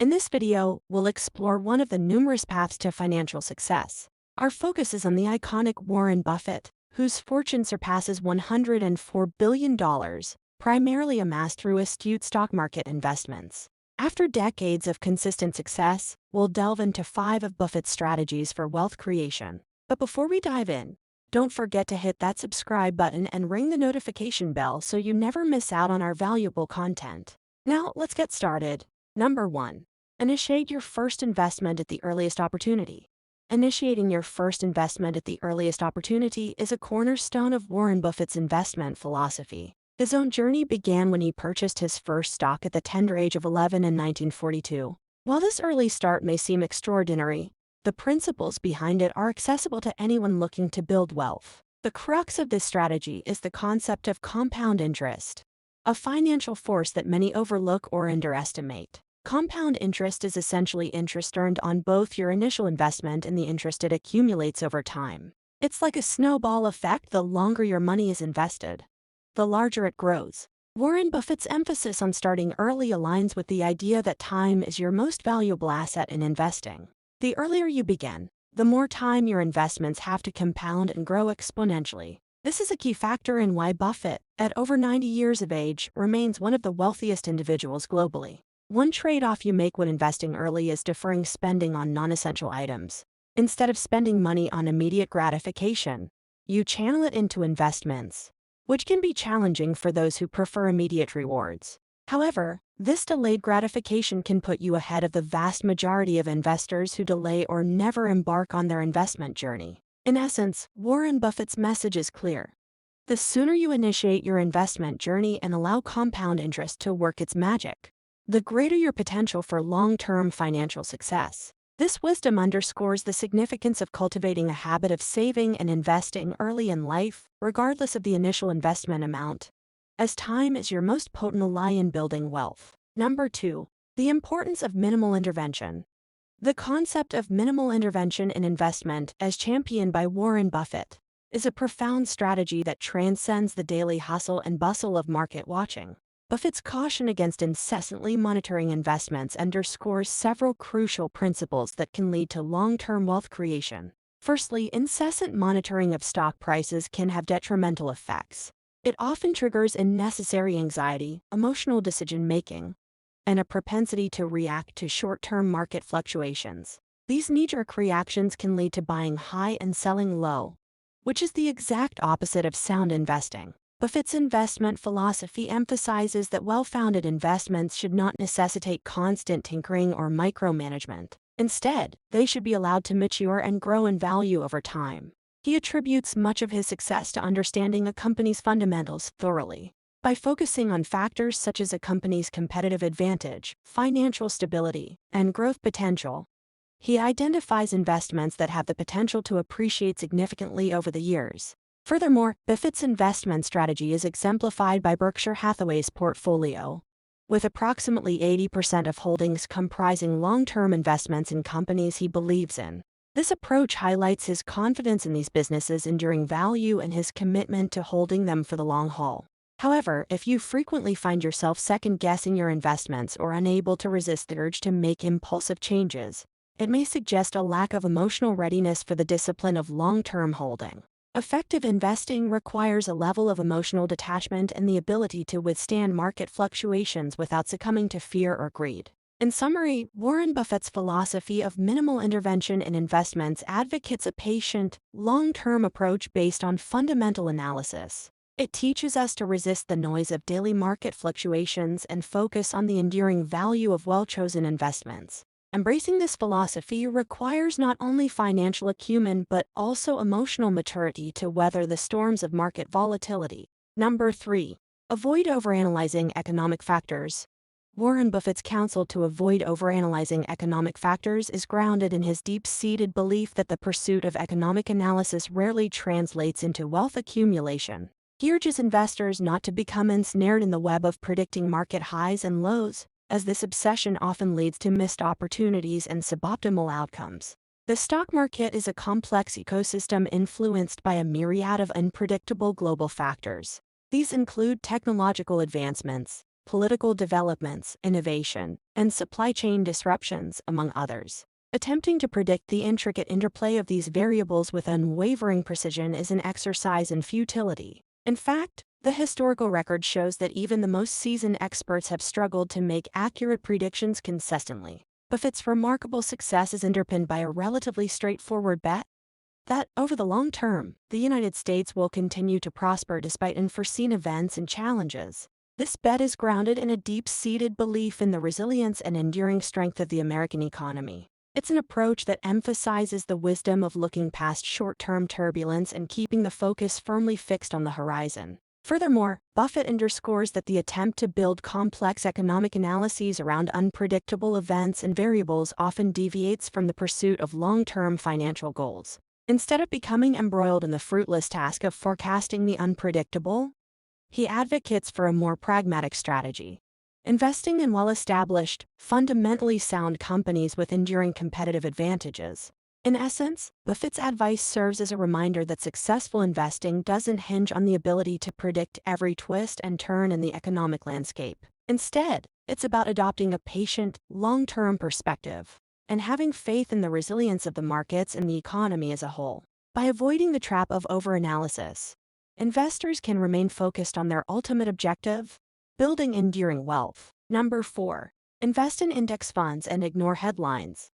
In this video, we'll explore one of the numerous paths to financial success. Our focus is on the iconic Warren Buffett, whose fortune surpasses $104 billion, primarily amassed through astute stock market investments. After decades of consistent success, we'll delve into 5 of Buffett's strategies for wealth creation. But before we dive in, don't forget to hit that subscribe button and ring the notification bell so you never miss out on our valuable content. Now, let's get started. Number 1. Initiate your first investment at the earliest opportunity. Initiating your first investment at the earliest opportunity is a cornerstone of Warren Buffett's investment philosophy. His own journey began when he purchased his first stock at the tender age of 11 in 1942. While this early start may seem extraordinary, the principles behind it are accessible to anyone looking to build wealth. The crux of this strategy is the concept of compound interest, a financial force that many overlook or underestimate. Compound interest is essentially interest earned on both your initial investment and the interest it accumulates over time. It's like a snowball effect. The longer your money is invested, the larger it grows. Warren Buffett's emphasis on starting early aligns with the idea that time is your most valuable asset in investing. The earlier you begin, the more time your investments have to compound and grow exponentially. This is a key factor in why Buffett, at over 90 years of age, remains one of the wealthiest individuals globally. One trade-off you make when investing early is deferring spending on non-essential items. Instead of spending money on immediate gratification, you channel it into investments, which can be challenging for those who prefer immediate rewards. However, this delayed gratification can put you ahead of the vast majority of investors who delay or never embark on their investment journey. In essence, Warren Buffett's message is clear. The sooner you initiate your investment journey and allow compound interest to work its magic, the greater your potential for long-term financial success. This wisdom underscores the significance of cultivating a habit of saving and investing early in life, regardless of the initial investment amount, as time is your most potent ally in building wealth. Number 2. The importance of minimal intervention. The concept of minimal intervention in investment, as championed by Warren Buffett, is a profound strategy that transcends the daily hustle and bustle of market watching. Buffett's caution against incessantly monitoring investments underscores several crucial principles that can lead to long-term wealth creation. Firstly, incessant monitoring of stock prices can have detrimental effects. It often triggers unnecessary anxiety, emotional decision-making, and a propensity to react to short-term market fluctuations. These knee-jerk reactions can lead to buying high and selling low, which is the exact opposite of sound investing. Buffett's investment philosophy emphasizes that well-founded investments should not necessitate constant tinkering or micromanagement. Instead, they should be allowed to mature and grow in value over time. He attributes much of his success to understanding a company's fundamentals thoroughly. By focusing on factors such as a company's competitive advantage, financial stability, and growth potential, he identifies investments that have the potential to appreciate significantly over the years. Furthermore, Buffett's investment strategy is exemplified by Berkshire Hathaway's portfolio, with approximately 80% of holdings comprising long-term investments in companies he believes in. This approach highlights his confidence in these businesses' enduring value and his commitment to holding them for the long haul. However, if you frequently find yourself second-guessing your investments or unable to resist the urge to make impulsive changes, it may suggest a lack of emotional readiness for the discipline of long-term holding. Effective investing requires a level of emotional detachment and the ability to withstand market fluctuations without succumbing to fear or greed. In summary, Warren Buffett's philosophy of minimal intervention in investments advocates a patient, long-term approach based on fundamental analysis. It teaches us to resist the noise of daily market fluctuations and focus on the enduring value of well-chosen investments. Embracing this philosophy requires not only financial acumen but also emotional maturity to weather the storms of market volatility. Number 3. Avoid overanalyzing economic factors. Warren Buffett's counsel to avoid overanalyzing economic factors is grounded in his deep-seated belief that the pursuit of economic analysis rarely translates into wealth accumulation. He urges investors not to become ensnared in the web of predicting market highs and lows, as this obsession often leads to missed opportunities and suboptimal outcomes. The stock market is a complex ecosystem influenced by a myriad of unpredictable global factors. These include technological advancements, political developments, innovation, and supply chain disruptions, among others. Attempting to predict the intricate interplay of these variables with unwavering precision is an exercise in futility. In fact, the historical record shows that even the most seasoned experts have struggled to make accurate predictions consistently. Buffett's remarkable success is underpinned by a relatively straightforward bet that, over the long term, the United States will continue to prosper despite unforeseen events and challenges. This bet is grounded in a deep-seated belief in the resilience and enduring strength of the American economy. It's an approach that emphasizes the wisdom of looking past short-term turbulence and keeping the focus firmly fixed on the horizon. Furthermore, Buffett underscores that the attempt to build complex economic analyses around unpredictable events and variables often deviates from the pursuit of long-term financial goals. Instead of becoming embroiled in the fruitless task of forecasting the unpredictable, he advocates for a more pragmatic strategy, investing in well-established, fundamentally sound companies with enduring competitive advantages. In essence, Buffett's advice serves as a reminder that successful investing doesn't hinge on the ability to predict every twist and turn in the economic landscape. Instead, it's about adopting a patient, long-term perspective and having faith in the resilience of the markets and the economy as a whole. By avoiding the trap of overanalysis, investors can remain focused on their ultimate objective, building enduring wealth. Number 4. Invest in index funds and ignore headlines.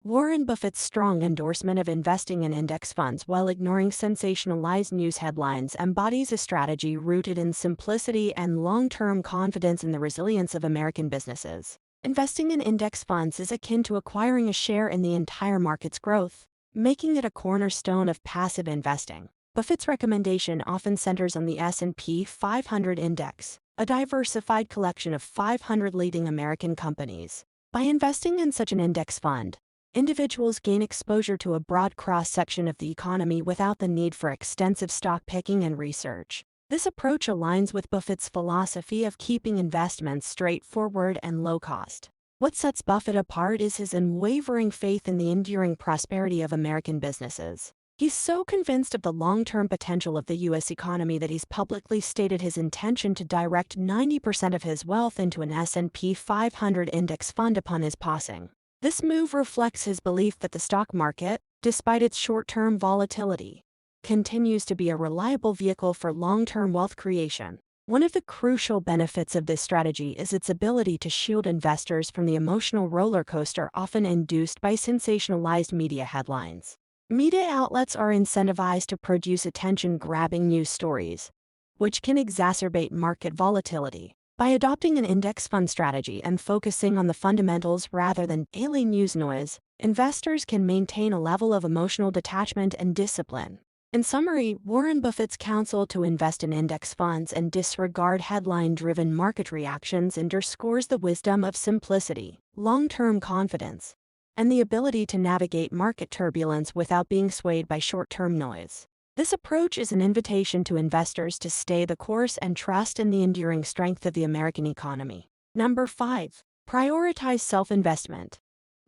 Warren Buffett's strong endorsement of investing in index funds while ignoring sensationalized news headlines embodies a strategy rooted in simplicity and long-term confidence in the resilience of American businesses. Investing in index funds is akin to acquiring a share in the entire market's growth, making it a cornerstone of passive investing. Buffett's recommendation often centers on the S&P 500 index, a diversified collection of 500 leading American companies. By investing in such an index fund, individuals gain exposure to a broad cross-section of the economy without the need for extensive stock picking and research. This approach aligns with Buffett's philosophy of keeping investments straightforward and low-cost. What sets Buffett apart is his unwavering faith in the enduring prosperity of American businesses. He's so convinced of the long-term potential of the U.S. economy that he's publicly stated his intention to direct 90% of his wealth into an S&P 500 index fund upon his passing. This move reflects his belief that the stock market, despite its short-term volatility, continues to be a reliable vehicle for long-term wealth creation. One of the crucial benefits of this strategy is its ability to shield investors from the emotional roller coaster often induced by sensationalized media headlines. Media outlets are incentivized to produce attention-grabbing news stories, which can exacerbate market volatility. By adopting an index fund strategy and focusing on the fundamentals rather than daily news noise, investors can maintain a level of emotional detachment and discipline. In summary, Warren Buffett's counsel to invest in index funds and disregard headline-driven market reactions underscores the wisdom of simplicity, long-term confidence, and the ability to navigate market turbulence without being swayed by short-term noise. This approach is an invitation to investors to stay the course and trust in the enduring strength of the American economy. Number 5. Prioritize self-investment.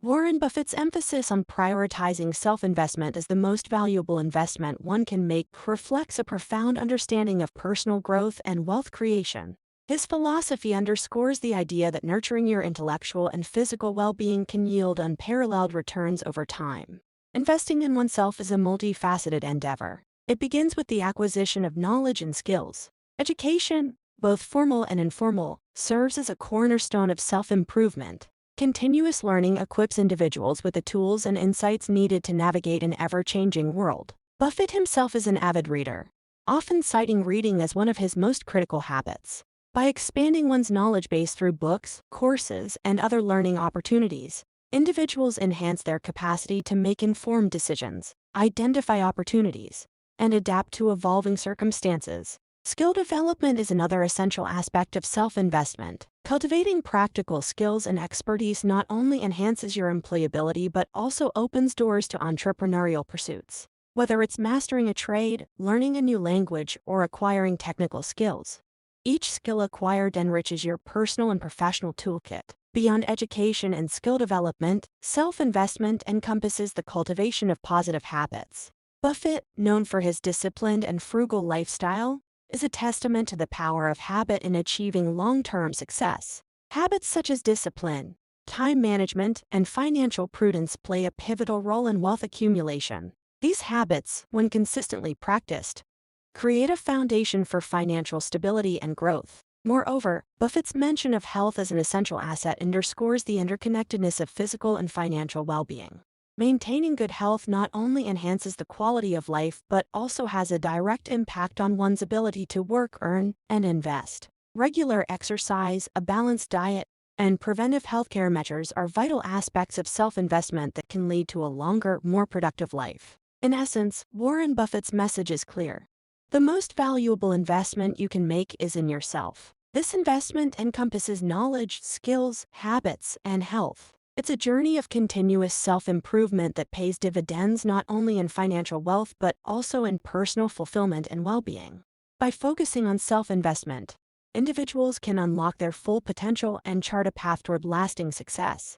Warren Buffett's emphasis on prioritizing self-investment as the most valuable investment one can make reflects a profound understanding of personal growth and wealth creation. His philosophy underscores the idea that nurturing your intellectual and physical well-being can yield unparalleled returns over time. Investing in oneself is a multifaceted endeavor. It begins with the acquisition of knowledge and skills. Education, both formal and informal, serves as a cornerstone of self-improvement. Continuous learning equips individuals with the tools and insights needed to navigate an ever-changing world. Buffett himself is an avid reader, often citing reading as one of his most critical habits. By expanding one's knowledge base through books, courses, and other learning opportunities, individuals enhance their capacity to make informed decisions, identify opportunities, and adapt to evolving circumstances. Skill development is another essential aspect of self-investment. Cultivating practical skills and expertise not only enhances your employability but also opens doors to entrepreneurial pursuits. Whether it's mastering a trade, learning a new language, or acquiring technical skills, each skill acquired enriches your personal and professional toolkit. Beyond education and skill development, self-investment encompasses the cultivation of positive habits. Buffett, known for his disciplined and frugal lifestyle, is a testament to the power of habit in achieving long-term success. Habits such as discipline, time management, and financial prudence play a pivotal role in wealth accumulation. These habits, when consistently practiced, create a foundation for financial stability and growth. Moreover, Buffett's mention of health as an essential asset underscores the interconnectedness of physical and financial well-being. Maintaining good health not only enhances the quality of life but also has a direct impact on one's ability to work, earn, and invest. Regular exercise, a balanced diet, and preventive healthcare measures are vital aspects of self-investment that can lead to a longer, more productive life. In essence, Warren Buffett's message is clear. The most valuable investment you can make is in yourself. This investment encompasses knowledge, skills, habits, and health. It's a journey of continuous self-improvement that pays dividends not only in financial wealth but also in personal fulfillment and well-being. By focusing on self-investment, individuals can unlock their full potential and chart a path toward lasting success.